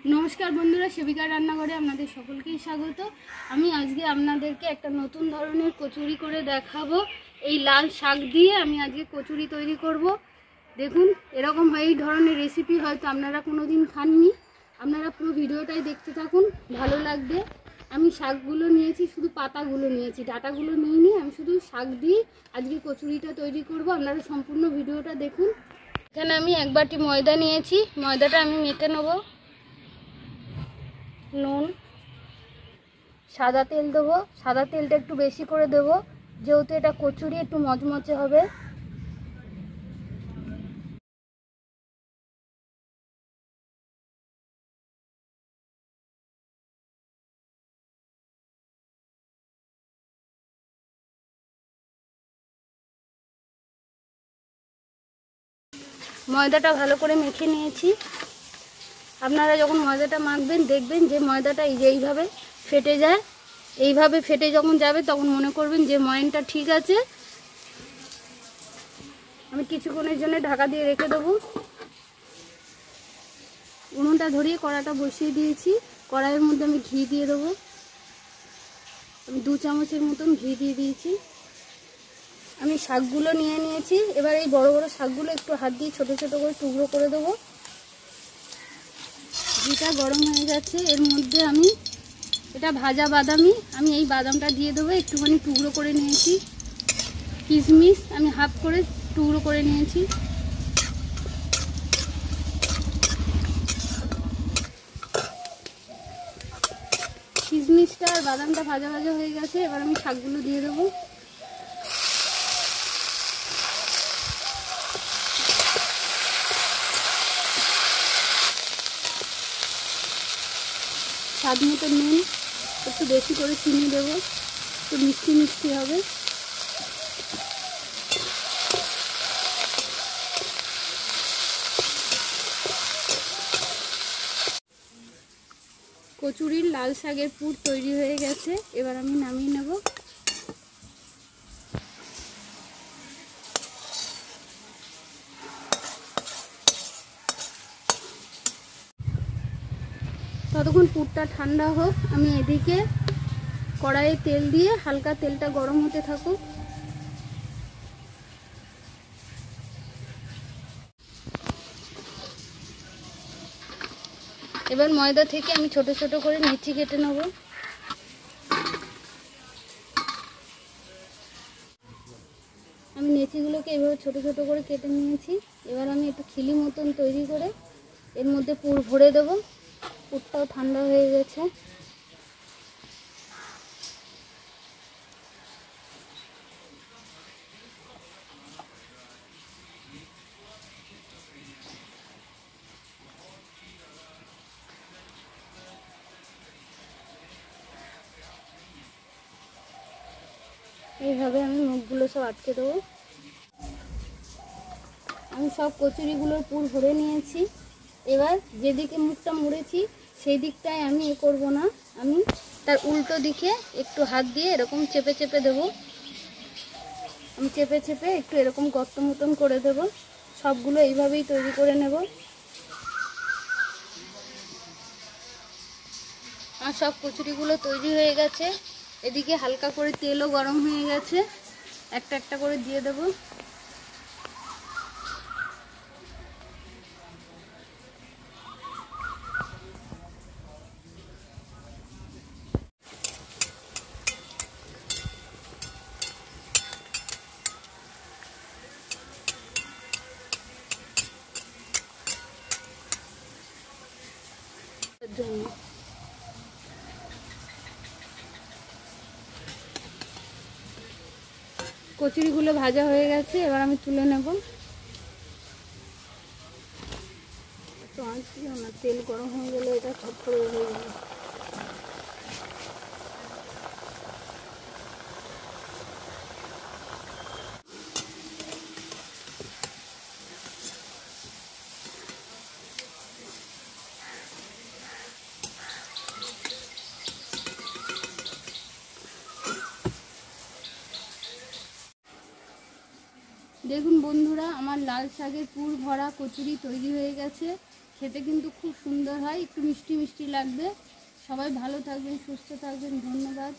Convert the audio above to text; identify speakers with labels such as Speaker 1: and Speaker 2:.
Speaker 1: नमस्कार बंधुरा सेविका रान्नाघरे आपनादेर सकलकेई स्वागत। आमी आजके आपनादेरके एकटा नतून धरनेर कचुरी करे देखाबो। এই लाल शाक दिए आमी आजके कचुरी तैरी करब। देखुन एरकम এই ধরনের রেসিপি হয়তো আপনারা কোনোদিন খাননি। আপনারা পুরো ভিডিওটাই দেখতে থাকুন, ভালো লাগবে। আমি শাকগুলো নিয়েছি, শুধু পাতাগুলো নিয়েছি, ডাটাগুলো নিইনি। আমি শুধু শাক দিয়ে আজকে কচুরিটা তৈরি করব। আপনারা সম্পূর্ণ ভিডিওটা দেখুন। এখানে আমি এক বাটি ময়দা নিয়েছি, ময়দাটা আমি মেখে নেব। নুন, সাদা তেল দেবো, সাদা তেলটা একটু বেশি করে দেবো যেহেতু এটা কচুরি একটু মচমচে হবে। ময়দাটা ভালো করে মেখে নিয়েছি। আপনারা যখন ময়দাটা মাখবেন দেখবেন যে ময়দাটা এইভাবে ফেটে যায়। এইভাবে ফেটে যখন যাবে তখন মনে করবেন যে ময়নটা ঠিক আছে। আমি কিছুক্ষণের জন্য ঢাকা দিয়ে রেখে দেবো। উনুনটা ধরিয়ে কড়াটা বসিয়ে দিয়েছি। কড়াইয়ের মধ্যে আমি ঘি দিয়ে দেবো। আমি 2 চামচের মতন ঘি দিয়ে দিয়েছি। আমি শাকগুলো নিয়ে নিয়েছি। এবার এই বড় বড় শাকগুলো একটু হাত দিয়ে ছোট ছোট করে টুকরো করে দেবো। ঘিটা গরম হয়ে গেছে, এর মধ্যে আমি এটা ভাজা বাদামি, আমি এই বাদামটা দিয়ে দেবো। একটুখানি টুকরো করে নিয়েছি। কিশমিশ আমি হাফ করে টুকরো করে নিয়েছি। কিশমিশটা আর বাদামটা ভাজা ভাজা হয়ে গেছে। এবার আমি শাকগুলো দিয়ে দেবো। স্বাদ মতো নুন, একটু বেশি করে চিনি দেবো, একটু মিষ্টি মিষ্টি হবে। কচুরির লাল শাকের পুর তৈরি হয়ে গেছে। এবার আমি নামিয়ে নেব। ততক্ষণ পুরটা ঠান্ডা হোক, আমি এদিকে কড়াইয়ে তেল দিয়ে হালকা তেলটা গরম হতে থাকুক। এবার ময়দা থেকে আমি ছোট ছোট করে লিচি কেটে নেব। আমি লিচিগুলোকে এভাবে ছোট ছোট করে কেটে নিয়েছি। এবার আমি একটু খিলি মতন তৈরি করে এর মধ্যে পুর ভরে দেব। পুরটাও ঠান্ডা হয়ে গেছে। এইভাবে আমি মুখগুলো সব আটকে দেবো। আমি সব কচুরিগুলোর পুর ভরে নিয়েছি। এবার যেদিকে মুখটা মুড়েছি সেই দিকটায় আমি করব না, আমি তার উল্টো দিকে একটু হাত দিয়ে এরকম চেপে চেপে দেবো। আমি চেপে চেপে একটু এরকম গর্ত মতন করে দেব। সবগুলো এইভাবেই তৈরি করে নেব। আর সব কচুরিগুলো তৈরি হয়ে গেছে। এদিকে হালকা করে তেলও গরম হয়ে গেছে। একটা একটা করে দিয়ে দেব। কচুরিগুলো ভাজা হয়ে গেছে। এবার আমি তুলে নেব। তো আঁচ দিও না, তেল গরম হয়ে গেলে এটা ছটফট হয়ে যাবে। দেখুন বন্ধুরা, আমার লাল শাকের পুর ভরা কচুরি তৈরি হয়ে গেছে। খেতে কিন্তু খুব সুন্দর হয়, একটু মিষ্টি মিষ্টি লাগবে। সবাই ভালো থাকবেন, সুস্থ থাকবেন, ধন্যবাদ।